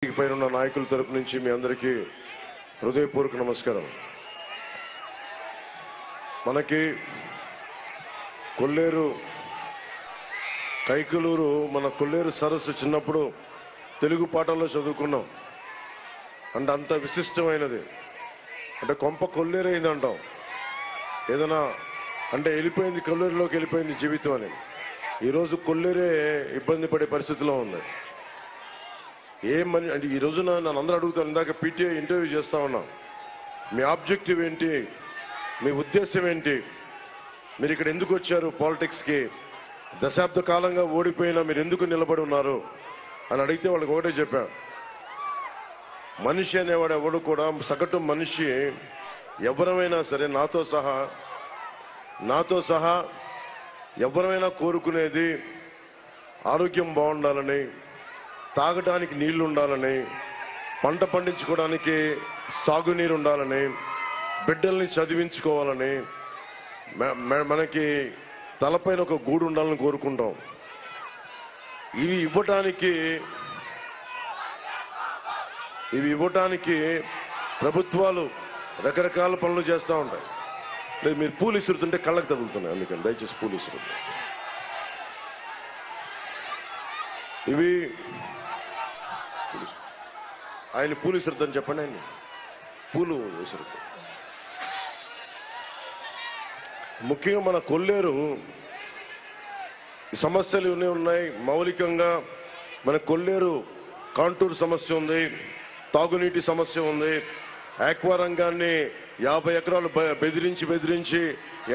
పైన నాయకుల తరపు నుంచి మీ అందరికీ హృదయపూర్వక నమస్కారం. మనకి కొల్లేరు కైకలూరు మన కొల్లేరు సరస్సు చిన్నప్పుడు తెలుగు పాఠాల్లో చదువుకున్నాం. అంటే అంత విశిష్టమైనది. అంటే కొంప కొల్లేరైంది అంటాం. ఏదైనా అంటే వెళ్ళిపోయింది, కొల్లేరులోకి వెళ్ళిపోయింది జీవితం అని. ఈరోజు కొల్లేరే ఇబ్బంది పడే పరిస్థితిలో ఉంది. అంటే ఈ రోజున నన్ను అందరూ అడుగుతాను, ఇందాక పీటీఐ ఇంటర్వ్యూ చేస్తా ఉన్నా, మీ ఆబ్జెక్టివ్ ఏంటి, మీ ఉద్దేశం ఏంటి, మీరు ఇక్కడ ఎందుకు వచ్చారు పాలిటిక్స్కి, దశాబ్ద కాలంగా ఓడిపోయినా మీరు ఎందుకు నిలబడి ఉన్నారు అని అడిగితే వాళ్ళకి ఒకటే చెప్పా, మనిషి అనేవాడు ఎవడు కూడా, సగటు మనిషి ఎవరమైనా సరే నాతో సహా ఎవరైనా కోరుకునేది ఆరోగ్యం బాగుండాలని, తాగడానికి నీళ్లు ఉండాలని, పంట పండించుకోవడానికి సాగునీరు ఉండాలని, బిడ్డల్ని చదివించుకోవాలని, మనకి తలపైన ఒక గూడు ఉండాలని కోరుకుంటాం. ఇవి ఇవ్వటానికి ప్రభుత్వాలు రకరకాల పనులు చేస్తూ ఉంటాయి. లేదు, మీరు పూలు ఇసురుతుంటే కళ్ళకు తగులుతున్నాయి, అందుకని దయచేసి పూలు ఇసురుతుంది. ఇవి ఆయన పూలు ఇసురుతాని చెప్పండి, ఆయన పూలు ఇసురుతా. ముఖ్యంగా మన కొల్లేరు సమస్యలు ఇవన్నీ ఉన్నాయి. మౌలికంగా మన కొల్లేరు కాంటూర్ సమస్య ఉంది, తాగునీటి సమస్య ఉంది, ఆక్వా రంగాన్ని 50 ఎకరాలు బెదిరించి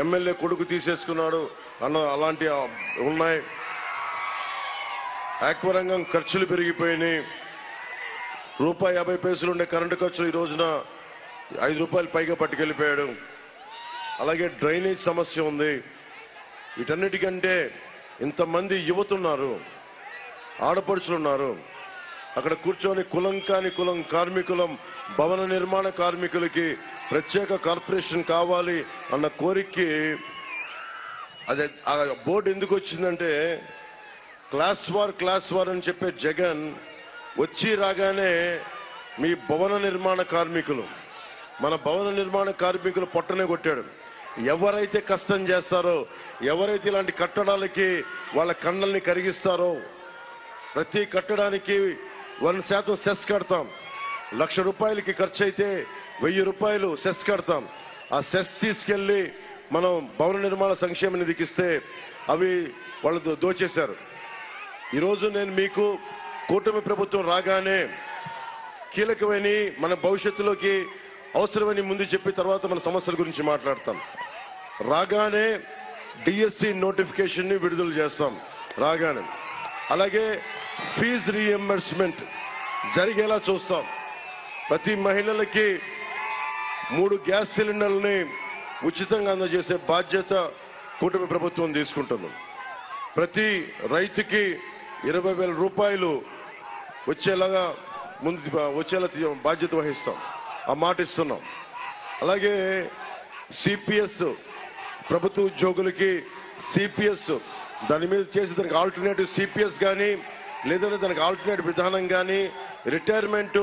ఎమ్మెల్యే కొడుకు తీసేసుకున్నాడు అలాంటి ఉన్నాయి. ఆక్వా రంగం ఖర్చులు పెరిగిపోయినాయి. ₹1.50 ఉండే కరెంటు ఖర్చులు ఈ రోజున ₹5 పైగా పట్టుకెళ్లిపోయాడు. అలాగే డ్రైనేజ్ సమస్య ఉంది. వీటన్నిటికంటే ఇంతమంది యువతున్నారు, ఆడపడుచులున్నారు. అక్కడ కూర్చొని కులం కాని కులం కార్మికులం, భవన నిర్మాణ కార్మికులకి ప్రత్యేక కార్పొరేషన్ కావాలి అన్న కోరికకి అదే ఆ బోర్డు ఎందుకు వచ్చిందంటే, క్లాస్ వార్ అని చెప్పే జగన్ వచ్చి రాగానే మీ భవన నిర్మాణ కార్మికులు, మన భవన నిర్మాణ కార్మికులు పొట్టనే కొట్టాడు. ఎవరైతే కష్టం చేస్తారో, ఎవరైతే ఇలాంటి కట్టడాలకి వాళ్ళ కన్నల్ని కరిగిస్తారో, ప్రతి కట్టడానికి 1% సెస్ కడతాం. ₹1,00,000 ఖర్చు అయితే ₹1,000 సెస్ కడతాం. ఆ సెస్ తీసుకెళ్లి మనం భవన నిర్మాణ సంక్షేమ నిధికి ఇస్తే అవి వాళ్ళు దోచేశారు. ఈరోజు నేను మీకు కూటమి ప్రభుత్వం రాగానే కీలకమైన మన భవిష్యత్తులోకి అవసరమని ముందు చెప్పి తర్వాత మన సమస్యల గురించి మాట్లాడతాం. రాగానే డిఎస్సి నోటిఫికేషన్ ని విడుదల చేస్తాం రాగానే. అలాగే ఫీజు రీఎంబర్స్మెంట్ జరిగేలా చూస్తాం. ప్రతి మహిళలకి 3 గ్యాస్ సిలిండర్లని ఉచితంగా అందజేసే బాధ్యత కూటమి ప్రభుత్వం తీసుకుంటుంది. ప్రతి రైతుకి ₹20,000 వచ్చేలా బాధ్యత వహిస్తాం, ఆ మాట ఇస్తున్నాం. అలాగే సిపిఎస్ ప్రభుత్వ ఉద్యోగులకి సిపిఎస్ దాని మీద చేసి దానికి ఆల్టర్నేటివ్ సిపిఎస్ కానీ, లేదంటే దానికి ఆల్టర్నేటివ్ విధానం కానీ, రిటైర్మెంట్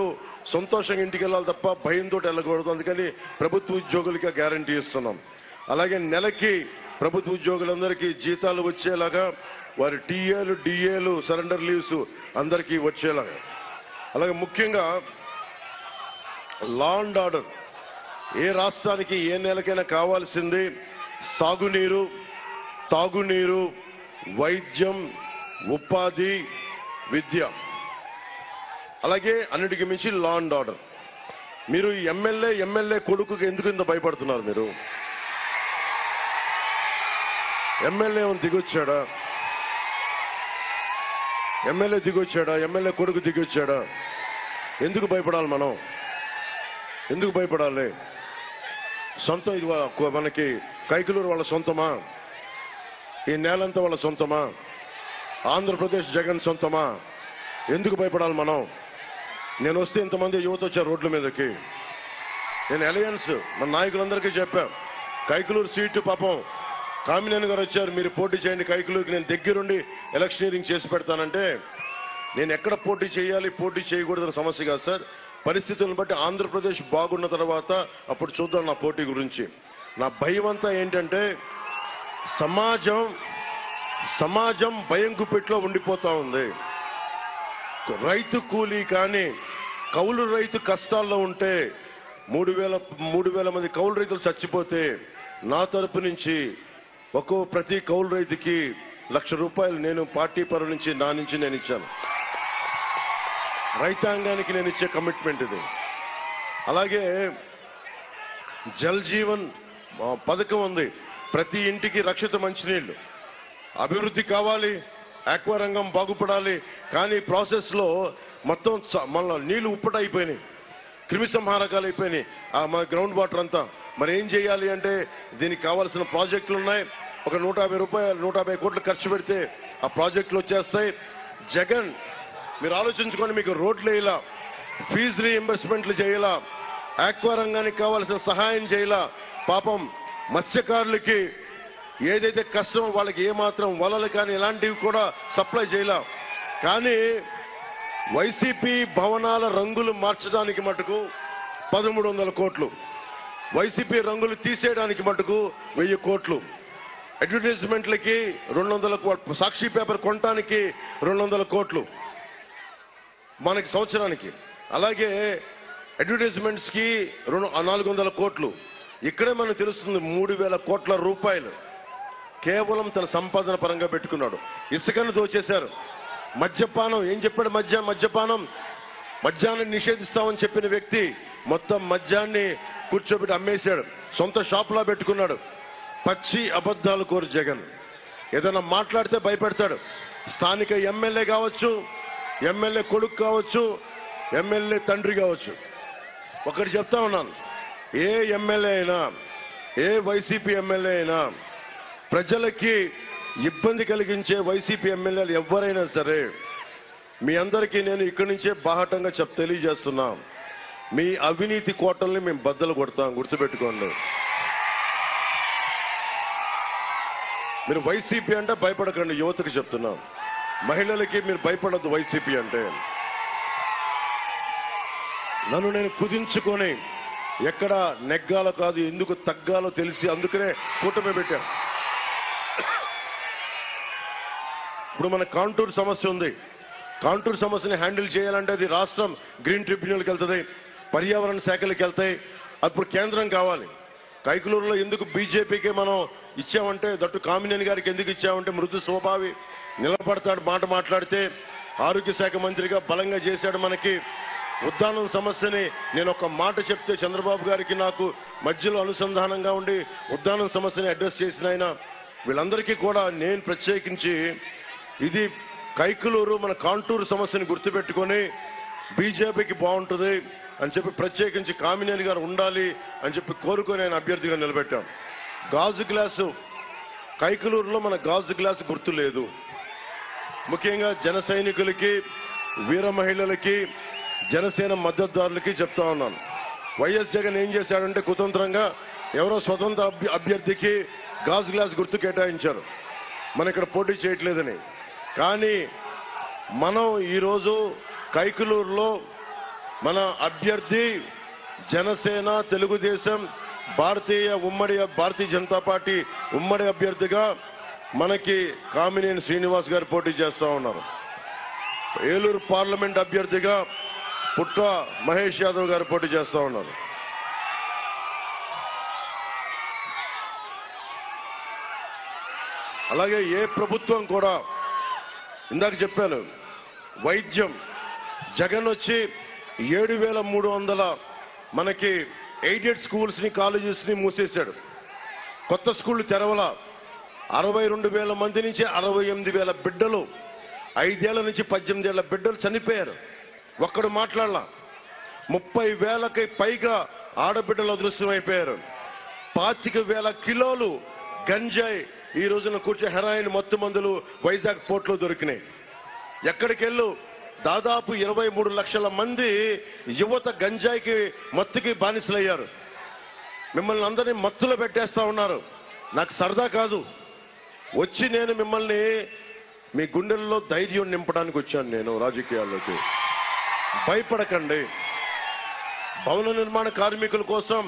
సంతోషంగా ఇంటికి వెళ్ళాలి తప్ప భయంతో వెళ్ళకూడదు. అందుకని ప్రభుత్వ ఉద్యోగులకి గ్యారంటీ ఇస్తున్నాం. అలాగే నెలకి ప్రభుత్వ ఉద్యోగులందరికీ జీతాలు వచ్చేలాగా, వారి టీఏలు డిఏలు సరెండర్ లీవ్స్ అందరికీ వచ్చేలాగా. అలాగే ముఖ్యంగా లా అండ్ ఆర్డర్, ఏ రాష్ట్రానికి ఏ నెలకైనా కావాల్సింది సాగునీరు, తాగునీరు, వైద్యం, ఉపాధి, విద్య. అలాగే అన్నిటికీ మించి లా అండ్ ఆర్డర్. మీరు ఎమ్మెల్యే కొడుకుకి ఎందుకు ఇంత భయపడుతున్నారు? మీరు ఎమ్మెల్యే దిగొచ్చాడా? ఎమ్మెల్యే కొడుకు దిగొచ్చాడా? ఎందుకు భయపడాలి మనం? ఎందుకు భయపడాలి? సొంతం ఇది మనకి కైకలూరు వాళ్ళ సొంతమా? ఈ నేలంతా వాళ్ళ సొంతమా? ఆంధ్రప్రదేశ్ జగన్ సొంతమా? ఎందుకు భయపడాలి మనం? నేను వస్తే ఇంతమంది యువత వచ్చారు రోడ్ల మీదకి. నేను అలయన్స్ మన నాయకులందరికీ చెప్పా, కైకలూరు సీటు పాపం కామినేని గారు వచ్చారు, మీరు పోటీ చేయండి కైకలూరుకి, నేను దగ్గరుండి ఎలక్షనీరింగ్ చేసి పెడతానంటే నేను ఎక్కడ పోటీ చేయాలి, పోటీ చేయకూడదన్న సమస్య కాదు సార్. పరిస్థితులను బట్టి ఆంధ్రప్రదేశ్ బాగున్న తర్వాత అప్పుడు చూద్దాం నా పోటీ గురించి. నా భయం అంతా ఏంటంటే సమాజం భయం గుప్పిట్లో ఉండిపోతా ఉంది. రైతు కూలీ కానీ కౌలు రైతు కష్టాల్లో ఉంటే 3,000 మంది కౌలు రైతులు చచ్చిపోతే నా తరపు నుంచి ప్రతి కౌలు రైతుకి ₹1,00,000 నేను పార్టీ పరం నుంచి నా నుంచి నేను ఇచ్చాను. రైతాంగానికి నేను ఇచ్చే కమిట్మెంట్ ఇది. అలాగే జల్ జీవన్ పథకం ఉంది. ప్రతి ఇంటికి రక్షిత మంచినీళ్లు. అభివృద్ధి కావాలి, ఆక్వా రంగం బాగుపడాలి. కానీ ప్రాసెస్ లో మొత్తం మళ్ళీ నీళ్లు ఉప్పటైపోయినాయి, క్రిమి సంహారకాలు అయిపోయినాయి మా గ్రౌండ్ వాటర్ అంతా. మరి ఏం చేయాలి అంటే దీనికి కావాల్సిన ప్రాజెక్టులు ఉన్నాయి. ఒక ₹150 కోట్లు ఖర్చు పెడితే ఆ ప్రాజెక్టులు వచ్చేస్తాయి. జగన్ మీరు ఆలోచించుకోండి, మీకు రోడ్లు వేయాలా, ఫీజు రీఎంబర్స్మెంట్లు చేయాలా, ఆక్వా రంగానికి కావాల్సిన సహాయం చేయాలా. పాపం మత్స్యకారులకి ఏదైతే కష్టం వాళ్ళకి ఏమాత్రం వలలు కానీ ఇలాంటివి కూడా సప్లై చేయాల. కానీ వైసీపీ భవనాల రంగులు మార్చడానికి మటుకు 1,300 కోట్లు, వైసీపీ రంగులు తీసేయడానికి మటుకు 1,000 కోట్లు, అడ్వర్టైజ్మెంట్లకి 200 కోట్లు, సాక్షి పేపర్ కొనడానికి 200 కోట్లు మనకి సంవత్సరానికి. అలాగే అడ్వర్టైజ్మెంట్స్ కి 400 కోట్లు. ఇక్కడే మనకు తెలుస్తుంది 3,000 కోట్ల రూపాయలు కేవలం తన సంపాదన పరంగా పెట్టుకున్నాడు. ఇసుకను దోచేశారు. మద్యపానం ఏం చెప్పాడు? మద్యాన్ని నిషేధిస్తామని చెప్పిన వ్యక్తి మొత్తం మద్యాన్ని కూర్చోబెట్టి అమ్మేశాడు, సొంత షాపులా పెట్టుకున్నాడు. పచ్చి అబద్ధాలు కోరు జగన్. ఏదైనా మాట్లాడితే భయపెడతాడు. స్థానిక ఎమ్మెల్యే కావచ్చు, ఎమ్మెల్యే కొడుకు కావచ్చు, ఎమ్మెల్యే తండ్రి కావచ్చు. ఒకటి చెప్తా ఉన్నాను, ఏ ఎమ్మెల్యే అయినా, ఏ వైసీపీ ఎమ్మెల్యే అయినా ప్రజలకి ఇబ్బంది కలిగించే వైసీపీ ఎమ్మెల్యేలు ఎవరైనా సరే మీ అందరికీ నేను ఇక్కడి నుంచే బాహటంగా తెలియజేస్తున్నా, మీ అవినీతి కోటల్ని మేము బద్దలు కొడతాం, గుర్తుపెట్టుకోండి. మీరు వైసీపీ అంటే భయపడకండి, యువతకు చెప్తున్నాం. మహిళలకి మీరు భయపడద్దు వైసీపీ అంటే. నన్ను నేను కుదించుకొని ఎక్కడ నెగ్గాలో కాదు, ఎందుకు తగ్గాలో తెలిసి అందుకనే కూటమి పెట్టాం. ఇప్పుడు మన కాంటూర్ సమస్య ఉంది. కాంటూర్ సమస్యని హ్యాండిల్ చేయాలంటే అది రాష్ట్రం గ్రీన్ ట్రిబ్యునల్కి వెళ్తుంది, పర్యావరణ శాఖలకు వెళ్తాయి. అప్పుడు కేంద్రం కావాలి. కైకలూరులో ఎందుకు బీజేపీకి మనం ఇచ్చామంటే, దట్టు కామినేని గారికి ఎందుకు ఇచ్చామంటే మృదు స్వభావి, నిలబడతాడు, మాట మాట్లాడితే. ఆరోగ్య శాఖ మంత్రిగా బలంగా చేశాడు మనకి. ఉద్దానం సమస్యని నేను ఒక మాట చెప్తే చంద్రబాబు గారికి నాకు మధ్యలో అనుసంధానంగా ఉండి ఉద్దానం సమస్యని అడ్రస్ చేసిన ఆయన. వీళ్ళందరికీ కూడా నేను ప్రత్యేకించి ఇది కైకలూరు మన కాంటూరు సమస్యని గుర్తుపెట్టుకొని బీజేపీకి బాగుంటుంది అని చెప్పి ప్రత్యేకించి కామినేని గారు ఉండాలి అని చెప్పి కోరుకొని ఆయన అభ్యర్థిగా నిలబెట్టాం. గాజు గ్లాసు కైకలూరులో మన గాజు గ్లాసు గుర్తు లేదు. ముఖ్యంగా జన సైనికులకి, వీర మహిళలకి, జనసేన మద్దతుదారులకి చెప్తా ఉన్నాను. వైఎస్ జగన్ ఏం చేశాడంటే కుతంత్రంగా ఎవరో స్వతంత్ర అభ్యర్థికి గాజు గ్లాస్ గుర్తు కేటాయించారు, మన ఇక్కడ పోటీ చేయట్లేదని. కానీ మనం ఈరోజు కైకలూరులో మన అభ్యర్థి జనసేన, తెలుగుదేశం, భారతీయ జనతా పార్టీ ఉమ్మడి అభ్యర్థిగా మనకి కామినేని శ్రీనివాస్ గారు పోటీ చేస్తా ఉన్నారు. ఏలూరు పార్లమెంట్ అభ్యర్థిగా పుట్ట మహేష్ యాదవ్ గారు పోటీ చేస్తా ఉన్నారు. అలాగే ఏ ప్రభుత్వం కూడా, ఇందాక చెప్పాను, వైద్యం జగన్ వచ్చి 7,300 మనకి ఎయిడెడ్ స్కూల్స్ ని, కాలేజెస్ ని మూసేశాడు. కొత్త స్కూళ్లు తెరవల. 62,000 మంది నుంచి 68,000 బిడ్డలు, 5 ఏళ్ల నుంచి 18 ఏళ్ల బిడ్డలు చనిపోయారు. ఒక్కడు మాట్లాడలా. 30,000కి పైగా ఆడబిడ్డలు అదృశ్యమైపోయారు. 25,000 కిలోలు గంజాయి ఈ రోజున కూర్చో హెరాయిన్ మత్తు మందులు వైజాగ్ పోర్ట్లో దొరికినాయి. ఎక్కడికెళ్ళు దాదాపు 23 లక్షల మంది యువత గంజాయికి, మత్తుకి బానిసలయ్యారు. మిమ్మల్ని అందరినీ మత్తులో పెట్టేస్తా ఉన్నారు. నాకు సరదా కాదు. వచ్చి నేను మిమ్మల్ని మీ గుండెల్లో ధైర్యం నింపడానికి వచ్చాను నేను రాజకీయాల్లోకి. భయపడకండి. భవన నిర్మాణ కార్మికుల కోసం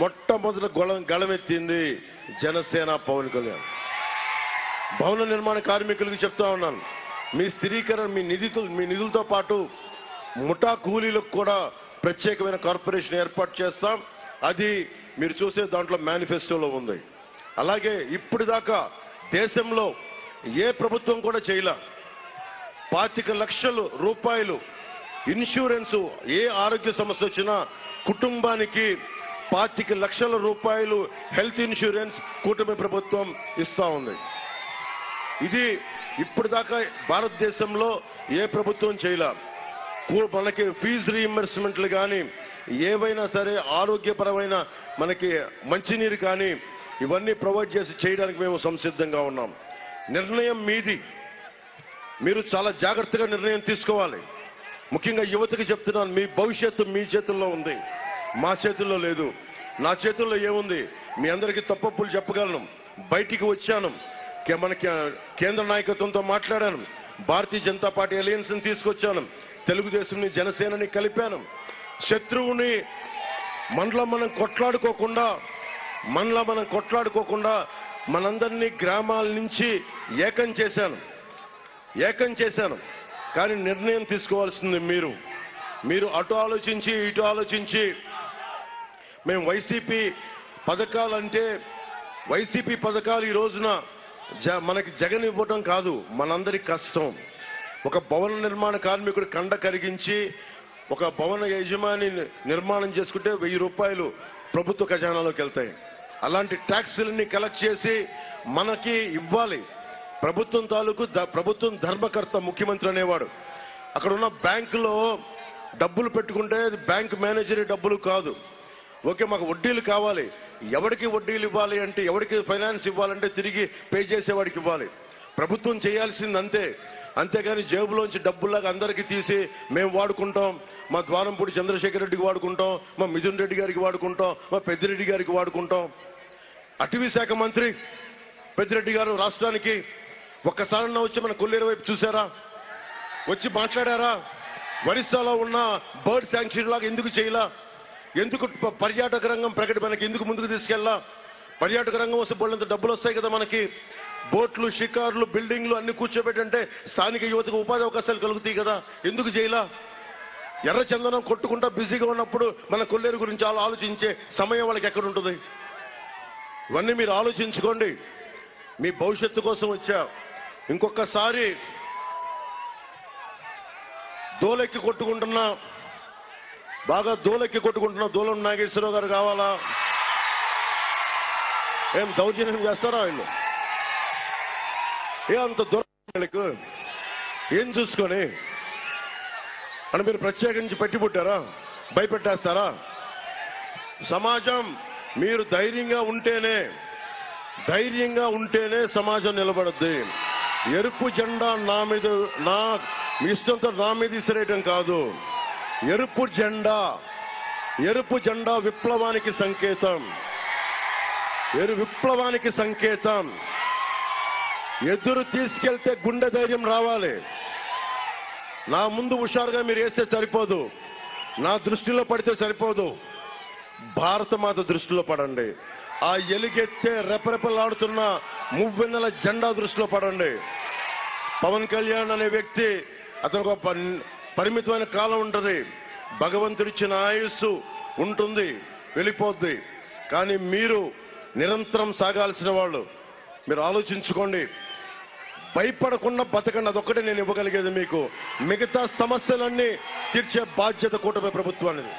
మొట్టమొదటి గళమెత్తింది జనసేన పవన్ కళ్యాణ్. భవన నిర్మాణ కార్మికులకు చెప్తా ఉన్నాను, మీ స్థిరీకరణ మీ నిధులతో పాటు ముఠా కూలీలకు కూడా ప్రత్యేకమైన కార్పొరేషన్ ఏర్పాటు చేస్తాం. అది మీరు చూసే దాంట్లో మేనిఫెస్టోలో ఉంది. అలాగే ఇప్పటిదాకా దేశంలో ఏ ప్రభుత్వం కూడా చేయలే. 25 లక్షల రూపాయలు ఇన్సూరెన్స్, ఏ ఆరోగ్య సమస్య వచ్చినా కుటుంబానికి 25 లక్షల రూపాయలు హెల్త్ ఇన్సూరెన్స్ కూటమి ప్రభుత్వం ఇస్తా ఉంది. ఇది ఇప్పటిదాకా భారతదేశంలో ఏ ప్రభుత్వం చేయలే. మనకి ఫీజు రీయింబర్స్మెంట్లు కానీ, ఏవైనా సరే ఆరోగ్యపరమైన మనకి మంచినీరు కానీ ఇవన్నీ ప్రొవైడ్ చేసి చేయడానికి మేము సంసిద్ధంగా ఉన్నాం. నిర్ణయం మీది. మీరు చాలా జాగ్రత్తగా నిర్ణయం తీసుకోవాలి. ముఖ్యంగా యువతకి చెప్తున్నాను, మీ భవిష్యత్తు మీ చేతుల్లో ఉంది, మా చేతుల్లో లేదు. నా చేతుల్లో ఏముంది? మీ అందరికీ తప్పప్పులు చెప్పగలను. బయటికి వచ్చాను, మనకి కేంద్ర నాయకత్వంతో మాట్లాడాను, భారతీయ జనతా పార్టీ అలయన్స్ ని తీసుకొచ్చాను, తెలుగుదేశంని జనసేనని కలిపాను. శత్రువుని మనలో మనం కొట్లాడుకోకుండా మనందరినీ గ్రామాల నుంచి ఏకం చేశాను. కానీ నిర్ణయం తీసుకోవాల్సింది మీరు అటు ఆలోచించి ఇటు ఆలోచించి మేము వైసీపీ పథకాలు ఈ రోజున మనకి జగన్ ఇవ్వడం కాదు, మనందరి కష్టం. ఒక భవన నిర్మాణ కార్మికుడు కండ కరిగించి ఒక భవన యజమాని నిర్మాణం చేసుకుంటే 1000 రూపాయలు ప్రభుత్వ ఖజానాలోకి వెళ్తాయి. అలాంటి ట్యాక్సులన్నీ కలెక్ట్ చేసి మనకి ఇవ్వాలి. ప్రభుత్వం ధర్మకర్త ముఖ్యమంత్రి అనేవాడు. అక్కడ ఉన్న బ్యాంకులో డబ్బులు పెట్టుకుంటే అది బ్యాంక్ మేనేజర్ డబ్బులు కాదు. ఓకే, మాకు వడ్డీలు కావాలి. ఎవరికి వడ్డీలు ఇవ్వాలి అంటే, ఎవరికి ఫైనాన్స్ ఇవ్వాలంటే తిరిగి పే చేసేవాడికి ఇవ్వాలి. ప్రభుత్వం చేయాల్సింది అంతే. అంతేగాని జేబులోంచి డబ్బుల్లాగా అందరికీ తీసి మేము వాడుకుంటాం, మా ద్వారంపూడి చంద్రశేఖర్ రెడ్డికి వాడుకుంటాం, మా మిథున్ రెడ్డి గారికి వాడుకుంటాం, మా పెద్దిరెడ్డి గారికి వాడుకుంటాం. అటవీ శాఖ మంత్రి పెద్దిరెడ్డి గారు రాష్ట్రానికి ఒక్కసారన్నా వచ్చి మన కొల్లేరు వైపు చూశారా? వచ్చి మాట్లాడారా? ఒరిస్సాలో ఉన్న బర్డ్ శాంక్చురీ లాగా ఎందుకు చేయలా? ఎందుకు పర్యాటక రంగం మనకి ఎందుకు ముందుకు తీసుకెళ్ళా? పర్యాటక రంగం వస్తే బోళ్ళంత డబ్బులు వస్తాయి కదా మనకి. బోట్లు, షికార్లు, బిల్డింగ్లు అన్ని కూర్చోబెట్టంటే స్థానిక యువతకు ఉపాధి అవకాశాలు కలుగుతాయి కదా, ఎందుకు చేయలా? ఎర్రచందనం కొట్టుకుంటా బిజీగా ఉన్నప్పుడు మన కొల్లేరు గురించి ఆలోచించే సమయం వాళ్ళకి ఎక్కడ ఉంటుంది? ఇవన్నీ మీరు ఆలోచించుకోండి. మీ భవిష్యత్తు కోసం వచ్చా. ఇంకొకసారి బాగా దోలెక్కి కొట్టుకుంటున్నా దూలం నాగేశ్వరరావు గారు కావాలా? ఏం దౌర్జన్యం చేస్తారా వీళ్ళు? అంత దూరం ఏం చూసుకొని అని మీరు ప్రత్యేకించి పెట్టి పుట్టారా? భయపెట్టేస్తారా? సమాజం మీరు ధైర్యంగా ఉంటేనే సమాజం నిలబడద్ది. ఎరుపు జెండా మీ ఇష్టంతో నా మీద విసిరేయటం కాదు. ఎరుపు జెండా విప్లవానికి సంకేతం. ఎదురు తీసుకెళ్తే గుండె ధైర్యం రావాలి. నా ముందు హుషారుగా మీరు వేస్తే సరిపోదు, నా దృష్టిలో పడితే సరిపోదు. భారత మాత దృష్టిలో పడండి. ఆ ఎలుగెత్తే రెపరెపలాడుతున్న మువ్వెన్నెల జెండా దృష్టిలో పడండి. పవన్ కళ్యాణ్ అనే వ్యక్తి, అతనికి ఒక పరిమితమైన కాలం ఉంటుంది. భగవంతుడిచ్చిన ఆయుస్సు ఉంటుంది, వెళ్ళిపోద్ది. కానీ మీరు నిరంతరం సాగాల్సిన వాళ్ళు. మీరు ఆలోచించుకోండి. భయపడకుండా బతకండి. అదొక్కటే నేను ఇవ్వగలిగేది మీకు. మిగతా సమస్యలన్నీ తీర్చే బాధ్యత కూటమి ప్రభుత్వానికి.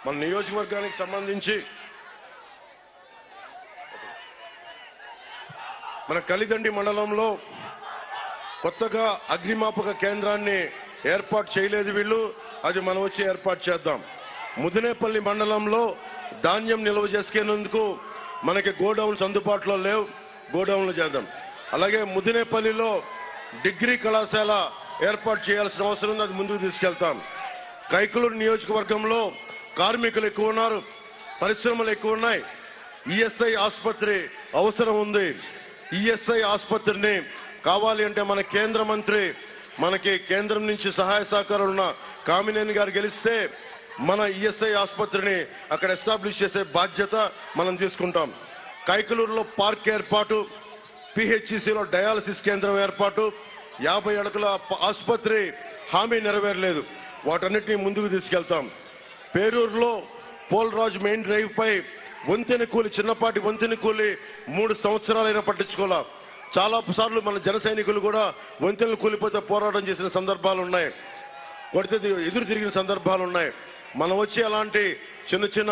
మన నియోజకవర్గానికి సంబంధించి మన కలిదండి మండలంలో కొత్తగా అగ్నిమాపక కేంద్రాన్ని ఏర్పాటు చేయలేదు వీళ్ళు. అది మనం వచ్చి ఏర్పాటు చేద్దాం. ముదినేపల్లి మండలంలో ధాన్యం నిల్వ చేసుకునేందుకు మనకి గోడౌన్స్ అందుబాటులో లేవు, గోడౌన్లు చేద్దాం. అలాగే ముదినేపల్లిలో డిగ్రీ కళాశాల ఏర్పాటు చేయాల్సిన అవసరం ఉంది, అది ముందుకు తీసుకెళ్తాం. కైకలూరు నియోజకవర్గంలో కార్మికులు ఎక్కువ ఉన్నారు, పరిశ్రమలు ఎక్కువ ఉన్నాయి. ఈఎస్ఐ ఆసుపత్రి అవసరం ఉంది. ఈఎస్ఐ ఆసుపత్రిని కావాలి అంటే మన కేంద్ర మంత్రి, మనకి కేంద్రం నుంచి సహాయ సహకారాలు ఉన్న కామినేని గారు గెలిస్తే మన ఈఎస్ఐ ఆసుపత్రిని అక్కడ ఎస్టాబ్లిష్ చేసే బాధ్యత మనం తీసుకుంటాం. కైకలూరులో పార్క్ ఏర్పాటు, పిహెచ్సిలో డయాలసిస్ కేంద్రం ఏర్పాటు, 50 అడుగుల ఆసుపత్రి హామీ నెరవేరలేదు. వాటన్నిటినీ ముందుకు తీసుకెళ్తాం. పేరూరులో పోలరాజు మెయిన్ డ్రైవ్ పై వంతెన కూలి, చిన్నపాటి వంతెన కూలి 3 సంవత్సరాలైనా పట్టించుకోవాలా. చాలా సార్లు మన జన సైనికులు కూడా వంతెనలు కూలిపోతే పోరాటం చేసిన సందర్భాలు ఉన్నాయి, కొడితే ఎదురు తిరిగిన సందర్భాలు ఉన్నాయి. మనం వచ్చి అలాంటి చిన్న చిన్న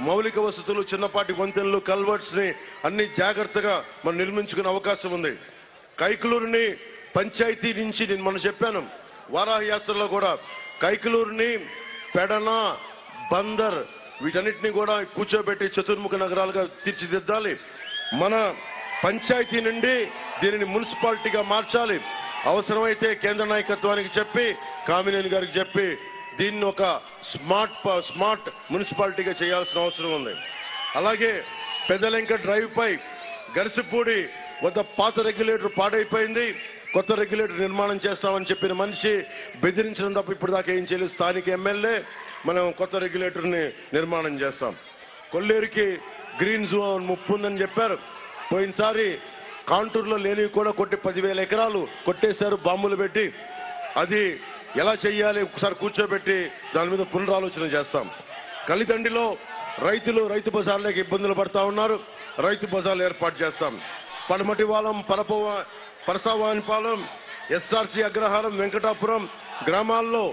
మౌలిక వసతులు, చిన్నపాటి వంతెనలు, కల్వర్ట్స్ ని అన్ని జాగ్రత్తగా మనం నిర్మించుకునే అవకాశం ఉంది. కైకలూరుని పంచాయతీ నుంచి నేను మనం చెప్పాను వారాహ యాత్రలో కూడా, కైకలూరుని పెడన, బందర్ వీటన్నిటిని కూడా కూర్చోబెట్టి చతుర్ముఖ నగరాలుగా తీర్చిదిద్దాలి. మన పంచాయతీ నుండి దీనిని మున్సిపాలిటీగా మార్చాలి. అవసరమైతే కేంద్ర నాయకత్వానికి చెప్పి, కామినేని గారికి చెప్పి దీన్ని ఒక స్మార్ట్ మున్సిపాలిటీగా చేయాల్సిన అవసరం ఉంది. అలాగే పెద్దలెంక డ్రైవ్ పై గరిసిపూడి వద్ద పాత రెగ్యులేటర్ పాడైపోయింది, కొత్త రెగ్యులేటర్ నిర్మాణం చేస్తామని చెప్పిన మనిషి బెదిరించడం తప్ప ఇప్పుడు దాకా ఏం చేయలేదు. స్థానిక ఎమ్మెల్యే మనం కొత్త రెగ్యులేటర్ ని నిర్మాణం చేస్తాం. కొల్లేరుకి గ్రీన్ జోన్ ముప్పు ఉందని చెప్పారు. పోయినసారి కాంటూరులో లేనివి కూడా కొట్టి 10,000 ఎకరాలు కొట్టేశారు బాంబులు పెట్టి. అది ఎలా చేయాలి ఒకసారి కూర్చోబెట్టి దాని మీద పునరాలోచన చేస్తాం. కలిదండిలో రైతులు రైతు బజార్లకు ఇబ్బందులు పడతా ఉన్నారు, రైతు బజార్లు ఏర్పాటు చేస్తాం. పడమటివాలం, పరసావానిపాలెం, ఎస్ఆర్సీ అగ్రహారం, వెంకటాపురం గ్రామాల్లో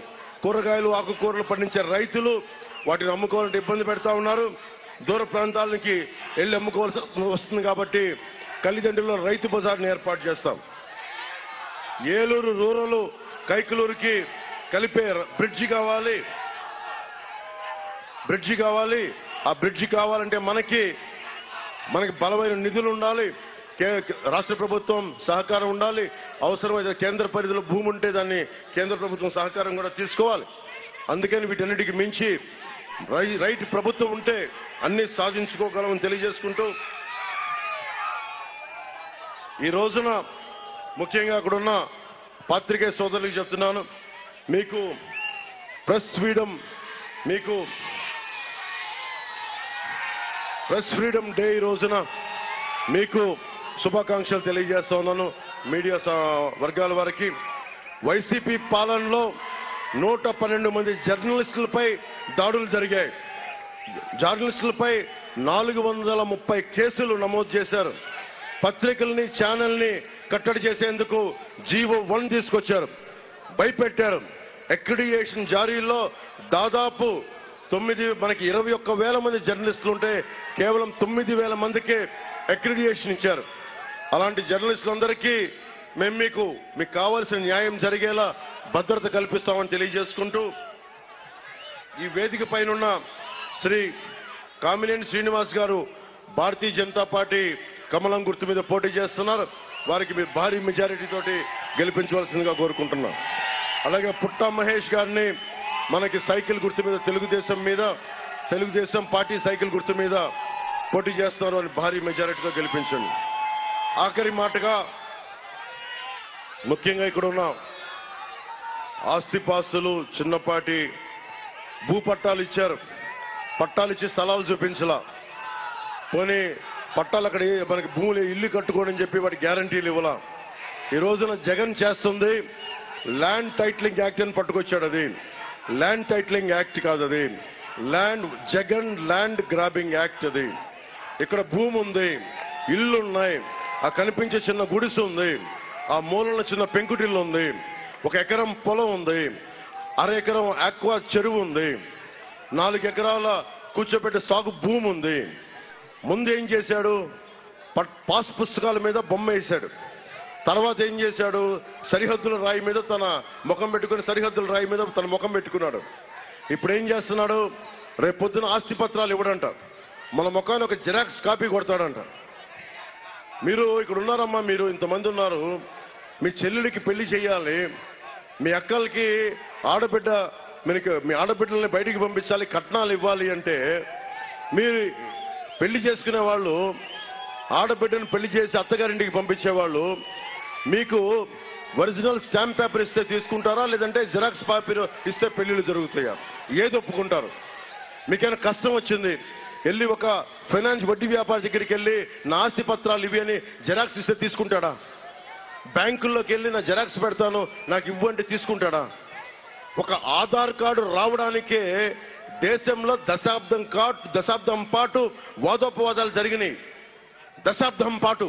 కూరగాయలు, ఆకుకూరలు పండించే రైతులు వాటిని అమ్ముకోవాలంటే ఇబ్బంది పెడతా ఉన్నారు. దూర ప్రాంతాలకి వెళ్లి అమ్ముకోవాల్సి వస్తుంది కాబట్టి కలిదండిలో రైతు బజార్ని ఏర్పాటు చేస్తాం. ఏలూరు రూరల్ కైకలూరుకి కలిపే బ్రిడ్జి కావాలి. ఆ బ్రిడ్జి కావాలంటే మనకి బలమైన నిధులు ఉండాలి, రాష్ట్ర ప్రభుత్వం సహకారం ఉండాలి. అవసరమైతే కేంద్ర పరిధిలో భూమి ఉంటే దాన్ని కేంద్ర ప్రభుత్వం సహకారం కూడా తీసుకోవాలి. అందుకని వీటన్నిటికి మించి రైట్ ప్రభుత్వం ఉంటే అన్ని సాధించుకోగలమని తెలియజేసుకుంటూ, ఈ రోజున ముఖ్యంగా అక్కడున్న పాత్రికేయ సోదరులకు చెప్తున్నాను, మీకు ప్రెస్ ఫ్రీడమ్ డే ఈ రోజున మీకు శుభాకాంక్షలు తెలియజేస్తా ఉన్నాను. మీడియా వర్గాల వారికి వైసీపీ పాలనలో 112 మంది జర్నలిస్టులపై దాడులు జరిగాయి. జర్నలిస్టులపై 430 కేసులు నమోదు చేశారు. పత్రికల్ని, ఛానల్ని కట్టడి చేసేందుకు జీవో 1 తీసుకొచ్చారు, భయపెట్టారు. అక్రిడిటేషన్ జారీలో దాదాపు మనకి 21,000 మంది జర్నలిస్టులు ఉంటే కేవలం 9,000 మందికే అక్రిడిటేషన్ ఇచ్చారు. అలాంటి జర్నలిస్టులందరికీ మేము మీకు కావాల్సిన న్యాయం జరిగేలా భద్రత కల్పిస్తామని తెలియజేసుకుంటూ, ఈ వేదిక పైన శ్రీ కామినేని శ్రీనివాస్ గారు భారతీయ జనతా పార్టీ కమలం గుర్తు మీద పోటీ చేస్తున్నారు. వారికి మీరు భారీ మెజారిటీ తోటి గెలిపించవలసిందిగా కోరుకుంటున్నాం. అలాగే పుట్టా మహేష్ గారిని మనకి సైకిల్ గుర్తు మీద తెలుగుదేశం పార్టీ సైకిల్ గుర్తు మీద పోటీ చేస్తున్నారు అని భారీ మెజారిటీతో గెలిపించండి. ఆఖరి మాటగా ముఖ్యంగా ఇక్కడ ఉన్న ఆస్తిపాస్తులు, చిన్నపాటి భూపట్టాలు ఇచ్చారు. పట్టాలిచ్చి స్థలాలు చూపించలా. పోనీ పట్టాలు అక్కడ మనకి భూములు ఇల్లు కట్టుకోనని చెప్పి వాటి గ్యారంటీలు ఇవ్వాల. ఈ రోజున జగన్ చేస్తుంది ల్యాండ్ టైటిలింగ్ యాక్ట్ అని పట్టుకొచ్చాడు. అది ల్యాండ్ టైటిలింగ్ యాక్ట్ కాదు, అది జగన్ ల్యాండ్ గ్రాబింగ్ యాక్ట్. అది ఇక్కడ భూమి ఉంది, ఇల్లున్నాయి, ఆ కనిపించే చిన్న గుడిసె ఉంది, ఆ మూలన చిన్న పెంకుటిల్లు ఉంది, 1 ఎకరం పొలం ఉంది, 1/2 ఎకరం ఆక్వా చెరువు ఉంది, 4 ఎకరాల కూర్చోబెట్టే సాగు భూమి ఉంది. ముందు ఏం చేశాడు? పాస్ పుస్తకాల మీద బొమ్మ వేశాడు. తర్వాత ఏం చేశాడు? సరిహద్దుల రాయి మీద తన ముఖం పెట్టుకుని సరిహద్దుల రాయి మీద తన ముఖం పెట్టుకున్నాడు. ఇప్పుడు ఏం చేస్తున్నాడు? రేపు పొద్దున ఆస్తి పత్రాలు ఇవ్వడంట, మన ముఖాన్ని ఒక జిరాక్స్ కాపీ కొడతాడంట. మీరు ఇక్కడ ఉన్నారమ్మా, మీరు ఇంతమంది ఉన్నారు, మీ చెల్లెలికి పెళ్లి చేయాలి, మీ అక్కలకి ఆడబిడ్డ మీకు మీ ఆడబిడ్డల్ని బయటికి పంపించాలి, కట్నాలు ఇవ్వాలి అంటే మీరు పెళ్లి చేసుకునే వాళ్ళు ఆడబిడ్డను పెళ్లి చేసి అత్తగారింటికి పంపించేవాళ్ళు మీకు ఒరిజినల్ స్టాంప్ పేపర్ ఇస్తే తీసుకుంటారా, లేదంటే జిరాక్స్ పేపర్ ఇస్తే పెళ్లిళ్ళు జరుగుతాయా? ఏది ఒప్పుకుంటారు? మీకైనా కష్టం వచ్చింది, వెళ్ళి ఒక ఫైనాన్స్ వడ్డీ వ్యాపారి దగ్గరికి వెళ్ళి నా ఆస్తి పత్రాలు ఇవి అని జిరాక్స్ ఇస్తే తీసుకుంటాడా? బ్యాంకుల్లోకి వెళ్ళి నా జిరాక్స్ పెడతాను నాకు ఇవ్వంటే తీసుకుంటాడా? ఒక ఆధార్ కార్డు రావడానికే దేశంలో దశాబ్దం పాటు వాదోపవాదాలు జరిగినాయి. దశాబ్దం పాటు.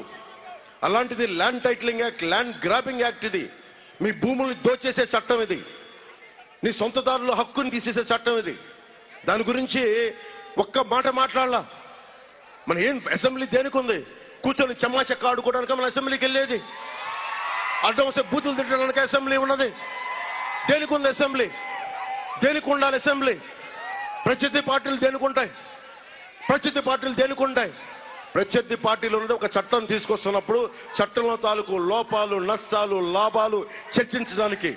అలాంటిది land titling act, land grabbing act ఇది. మీ భూముల్ని దోచేసే చట్టం ఇది. నీ సొంతదారుల హక్కుని తీసేసే చట్టం ఇది. దాని గురించి ఒక్క మాట మాట్లాడాల. మన ఏం అసెంబ్లీ దేనికి ఉంది? కూర్చొని చెమ్మాచెక్క ఆడుకోవడానికి మన అసెంబ్లీకి వెళ్ళేది. అడ్డం వస్తే బూతులు తిట్టడానికి అసెంబ్లీ ఉన్నది. దేనికి ఉంది అసెంబ్లీ? దేనికి ఉండాలి అసెంబ్లీ? ప్రత్యర్థి పార్టీలు దేనికుంటాయి? ప్రత్యర్థి పార్టీలు ఉన్నది ఒక చట్టం తీసుకొస్తున్నప్పుడు చట్టంలో తాలూకు లోపాలు, నష్టాలు, లాభాలు చర్చించడానికి.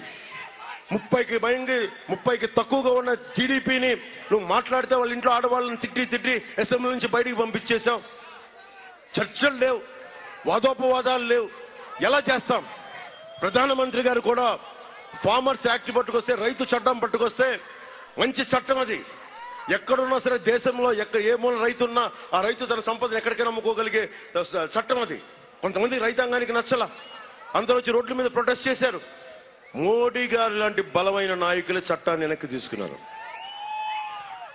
30కి తక్కువగా ఉన్న టీడీపీని నువ్వు మాట్లాడితే వాళ్ళ ఇంట్లో ఆడవాళ్ళని తిట్టి అసెంబ్లీ నుంచి బయటికి పంపించేశావు. చర్చలు లేవు, వాదోపవాదాలు లేవు. ఎలా చేస్తాం? ప్రధానమంత్రి గారు కూడా ఫార్మర్స్ యాక్ట్ పట్టుకొస్తే, రైతు చట్టం పట్టుకొస్తే మంచి చట్టం అది. ఎక్కడున్నా సరే దేశంలో ఏ మూల రైతు ఉన్నా ఆ రైతు తన సంపదను ఎక్కడికైనా అమ్ముకోగలిగే చట్టం అది. కొంతమంది రైతాంగానికి నచ్చల, అందరూ వచ్చి రోడ్ల మీద ప్రొటెస్ట్ చేశారు. మోడీ గారు లాంటి బలమైన నాయకులు చట్టాన్ని వెనక్కి తీసుకున్నారు.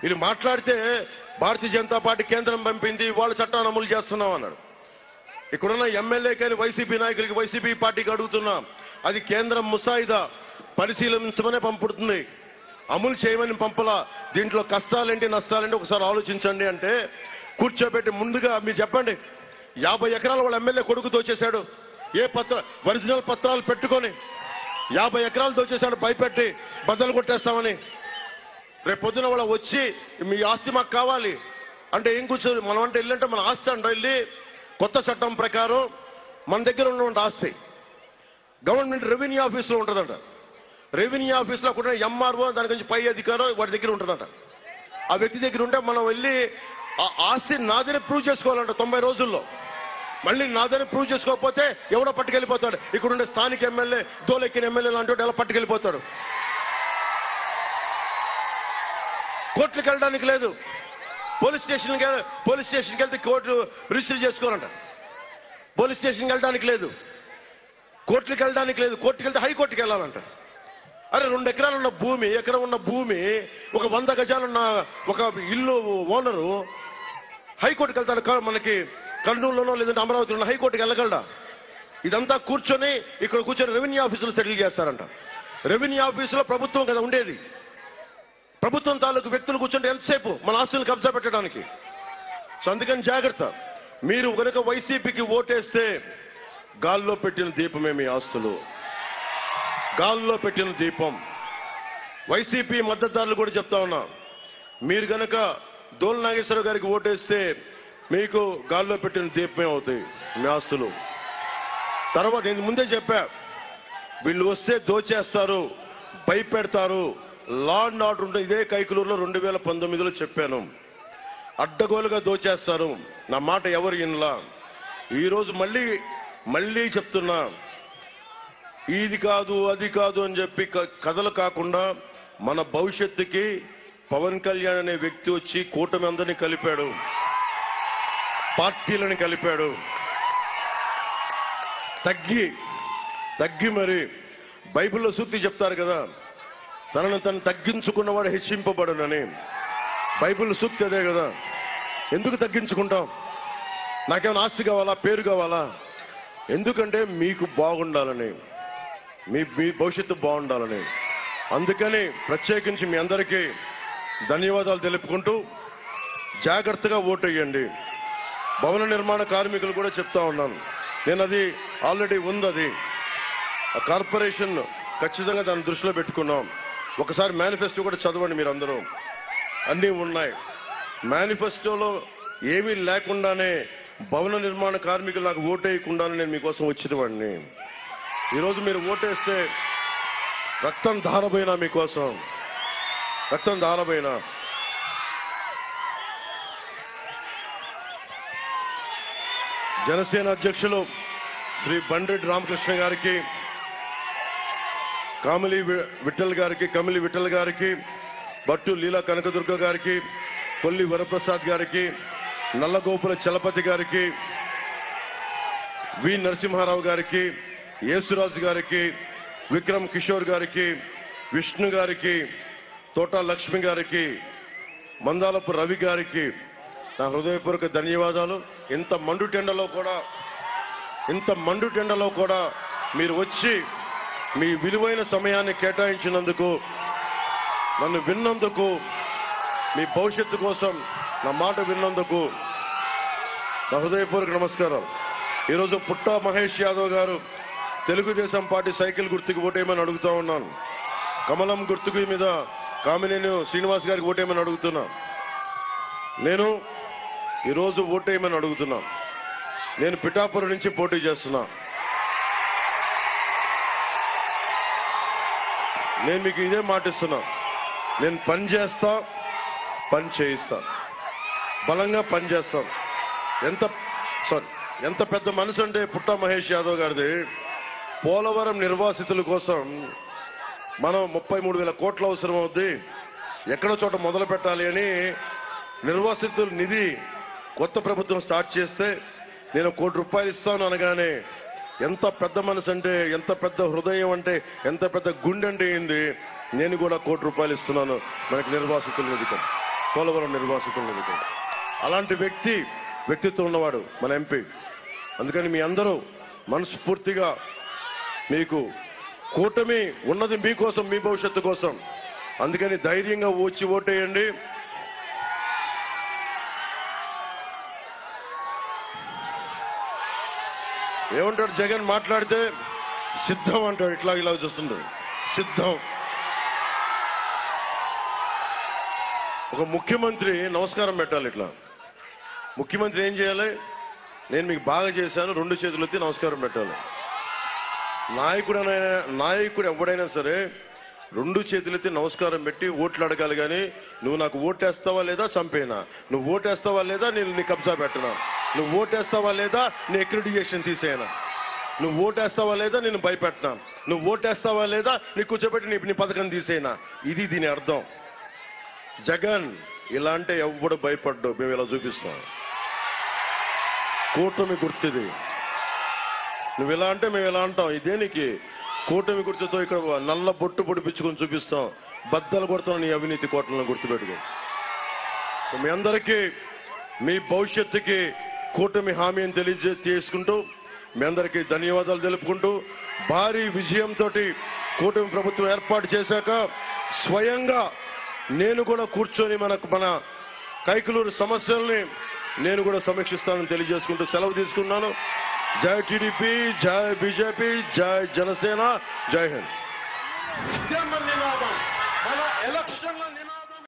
వీళ్ళు మాట్లాడితే భారతీయ జనతా పార్టీ కేంద్రం పంపింది, వాళ్ళ చట్టాన్ని అమలు చేస్తున్నాం అన్నాడు. ఇక్కడున్న ఎమ్మెల్యే కానీ వైసీపీ నాయకులకి, వైసీపీ పార్టీకి అడుగుతున్నాం, అది కేంద్రం ముసాయిదా పరిశీలించమనే పంపుతుంది, అమలు చేయమని పంపలా. దీంట్లో కష్టాలేంటి నష్టాలేంటి ఒకసారి ఆలోచించండి అంటే కూర్చోబెట్టి ముందుగా మీరు చెప్పండి. 50 ఎకరాలు వాళ్ళ ఎమ్మెల్యే కొడుకు దోచేశాడు. ఒరిజినల్ పత్రాలు పెట్టుకొని 50 ఎకరాలు దోచేశాడు, భయపెట్టి బద్దలు కొట్టేస్తామని. రేపు పొద్దున వాళ్ళ వచ్చి మీ ఆస్తి మాకు కావాలి అంటే ఏం కూర్చొని మనం అంటే వెళ్ళంటే మన ఆస్తి అంట వెళ్ళి కొత్త చట్టం ప్రకారం మన దగ్గర ఉన్నటువంటి ఆస్తి గవర్నమెంట్ రెవెన్యూ ఆఫీసులో ఉంటుందంట. రెవెన్యూ ఆఫీసులో కూడా ఎంఆర్ఓ దాని గురించి పై అధికారం వాడి దగ్గర ఉంటుందంట. ఆ వ్యక్తి దగ్గర ఉంటే మనం వెళ్ళి ఆ ఆస్తి నాదని ప్రూవ్ చేసుకోవాలంట 90 రోజుల్లో. మళ్ళీ నాదని ప్రూవ్ చేసుకోకపోతే ఎవడో పట్టుకెళ్ళిపోతాడు. ఇక్కడ ఉండే స్థానిక ఎమ్మెల్యే, దోలెక్కిన ఎమ్మెల్యే లాంటి ఎలా పట్టుకెళ్ళిపోతాడు. కోర్టులకు వెళ్ళడానికి లేదు, పోలీస్ స్టేషన్కి వెళ్తే కోర్టు రిజిస్టర్ చేసుకోవాలంట. పోలీస్ స్టేషన్కి వెళ్ళడానికి లేదు, కోర్టులకు వెళ్ళడానికి లేదు, కోర్టుకు వెళ్తే హైకోర్టుకి వెళ్ళాలంట. అరే 2 ఎకరాలు ఉన్న భూమి, ఎకరం ఉన్న భూమి, ఒక 100 గజాలున్న ఒక ఇల్లు ఓనరు హైకోర్టుకి వెళ్తాడు. మనకి కర్నూలులోనో లేదంటే అమరావతిలోనో హైకోర్టుకి వెళ్ళగలడా? ఇదంతా ఇక్కడ కూర్చొని రెవెన్యూ ఆఫీసులో సెటిల్ చేస్తారంట. రెవెన్యూ ఆఫీసులో ప్రభుత్వం కదా ఉండేది. ప్రభుత్వం తాలూకు వ్యక్తులు కూర్చుంటే ఎంతసేపు మన ఆస్తులను కబ్జా పెట్టడానికి. సో అందుకని జాగ్రత్త. మీరు కనుక వైసీపీకి ఓటేస్తే గాల్లో పెట్టిన దీపమే మీ ఆస్తులు, గాల్లో పెట్టిన దీపం. వైసీపీ మద్దతుదారులు కూడా చెప్తా ఉన్నా, మీరు కనుక దోల నాగేశ్వరరావు గారికి ఓటేస్తే మీకు గాల్లో పెట్టిన దీపమే అవుతాయి మీ ఆస్తులు. తర్వాత నేను ముందే చెప్పా, వీళ్ళు వస్తే దోచేస్తారు, భయపెడతారు, లా అండ్ ఆర్డర్ ఉంటుంది. ఇదే కైకలూరులో 2019లో చెప్పాను, అడ్డగోలుగా దోచేస్తారు. నా మాట ఎవరు వినలా. ఈరోజు మళ్ళీ చెప్తున్నా, ఇది కాదు అది కాదు అని చెప్పి కథలు కాకుండా మన భవిష్యత్తుకి పవన్ కళ్యాణ్ అనే వ్యక్తి వచ్చి కూటమి అందరినీ కలిపాడు, పార్టీలను కలిపాడు. తగ్గి మరి బైబిల్లో సూక్తి చెప్తారు కదా, తనను తను తగ్గించుకున్నవాడు హెచ్చింపబడునని. బైబిల్ సూక్తి అదే కదా. ఎందుకు తగ్గించుకుంటాం? నాకేమైనా ఆస్తి కావాలా, పేరు కావాలా? ఎందుకంటే మీకు బాగుండాలని, మీ భవిష్యత్తు బాగుండాలని. అందుకని ప్రత్యేకించి మీ అందరికీ ధన్యవాదాలు తెలుపుకుంటూ జాగ్రత్తగా ఓటు వేయండి. భవన నిర్మాణ కార్మికులు కూడా చెప్తా ఉన్నాను, నేను అది ఆల్రెడీ ఉంది. అది ఆ కార్పొరేషన్ ఖచ్చితంగా దాన్ని దృష్టిలో పెట్టుకున్నాం. ఒకసారి మేనిఫెస్టో కూడా చదవండి మీరందరూ, అన్నీ ఉన్నాయి. మేనిఫెస్టోలో ఏమీ లేకుండానే భవన నిర్మాణ కార్మికులు నాకు ఓటేయకుండానే నేను మీకోసం వచ్చిన వాడిని. ఈరోజు మీరు ఓటేస్తే రక్తం ధారపోయినా మీకోసం రక్తం దారబోయిన జనసేన అధ్యక్షులు శ్రీ బండ్రెడ్డి రామకృష్ణ గారికి, కమిలి విఠల్ గారికి, భట్టు లీలా కనకదుర్గ గారికి, కొల్లి వరప్రసాద్ గారికి, నల్లగోపుల చలపతి గారికి, వి నరసింహారావు గారికి, యేసురాజు గారికి, విక్రమ్ కిషోర్ గారికి, విష్ణు గారికి, తోట లక్ష్మి గారికి, మందాలపు రవి గారికి నా హృదయపూర్వక ధన్యవాదాలు. ఇంత మండుటెండలో కూడా మీరు వచ్చి మీ విలువైన సమయాన్ని కేటాయించినందుకు, నన్ను విన్నందుకు, మీ భవిష్యత్తు కోసం నా మాట విన్నందుకు నా హృదయపూర్వక నమస్కారం. ఈరోజు పుట్టా మహేష్ యాదవ్ గారు తెలుగుదేశం పార్టీ సైకిల్ గుర్తుకు ఓటేయమని అడుగుతా ఉన్నాను. కమలం గుర్తుకు మీద కామినేని శ్రీనివాస్ గారికి ఓటేయమని అడుగుతున్నా. నేను ఈరోజు ఓటేయమని అడుగుతున్నా. నేను పిఠాపురం నుంచి పోటీ చేస్తున్నా. నేను మీకు ఇదే మాటిస్తున్నా. నేను పని చేస్తా, పని చేయిస్తా, బలంగా పని చేస్తాను. ఎంత పెద్ద మనసు అంటే పుట్టా మహేష్ యాదవ్ గారిది. పోలవరం నిర్వాసితుల కోసం మనం 33,000 కోట్లు అవసరం అవుద్ది, ఎక్కడో చోట మొదలు పెట్టాలి అని నిర్వాసితుల నిధి కొత్త ప్రభుత్వం స్టార్ట్ చేస్తే నేను ₹1 కోటి ఇస్తాను అనగానే ఎంత పెద్ద మనసు అంటే, ఎంత పెద్ద హృదయం అంటే, ఎంత పెద్ద గుండె అంటే ఏంది. నేను కూడా ₹1 కోటి ఇస్తున్నాను మనకి నిర్వాసితుల నిధికం, పోలవరం నిర్వాసితుల నిధికం. అలాంటి వ్యక్తిత్వం ఉన్నవాడు మన ఎంపీ. అందుకని మీ అందరూ మనస్ఫూర్తిగా, మీకు కూటమి ఉన్నది మీకోసం, మీ భవిష్యత్తు కోసం. అందుకని ధైర్యంగా వచ్చి ఓటేయండి. ఏమంటాడు జగన్ మాట్లాడితే? సిద్ధం అంటాడు. ఇలా చూస్తుంటాడు, సిద్ధం. ఒక ముఖ్యమంత్రి నమస్కారం పెట్టాలి. ఇట్లా ముఖ్యమంత్రి ఏం చేయాలి? నేను మీకు బాగా చేశాను, 2 చేతులు ఎత్తి నమస్కారం పెట్టాలి. నాయకుడు ఎవడైనా సరే 2 చేతులెత్తి నమస్కారం పెట్టి ఓట్లు అడగాలి. కానీ నువ్వు నాకు ఓటేస్తావా లేదా చంపేనా, నువ్వు ఓటేస్తావా లేదా నేను నీ కబ్జా పెట్టనా, నువ్వు ఓటేస్తావా లేదా నీ అక్రిడిటేషన్ తీసేయనా, నువ్వు ఓటేస్తావా లేదా నేను భయపెట్టనా, నువ్వు ఓటేస్తావా లేదా నీ కూర్చోబెట్టి నీ పథకం తీసేయనా, ఇది దీని అర్థం. జగన్ ఇలా అంటే ఎవడు భయపడ్డు. మేము ఇలా చూపిస్తాం. కూటమి గుర్తుది. నువ్వు ఇలా అంటే మేము ఇలా అంటాం. ఇదేనికి కూటమి గుర్తుతో ఇక్కడ నల్ల బొట్టు పొడిపించుకొని చూపిస్తాం. బద్దలు కొడతాం నీ అవినీతి కోటలను గుర్తుపెట్టుకో. మీ అందరికీ మీ భవిష్యత్తుకి కూటమి హామీని తెలియజేసుకుంటూ మీ అందరికీ ధన్యవాదాలు తెలుపుకుంటూ, భారీ విజయంతో కూటమి ప్రభుత్వం ఏర్పాటు చేశాక స్వయంగా నేను కూడా కూర్చొని మన కైకలూరు సమస్యల్ని నేను కూడా సమీక్షిస్తానని తెలియజేసుకుంటూ సెలవు తీసుకున్నాను. జై టీడీపీ, జై బీజేపీ, జై జనసేన, జై హింద్. మన ఎలక్షన్ల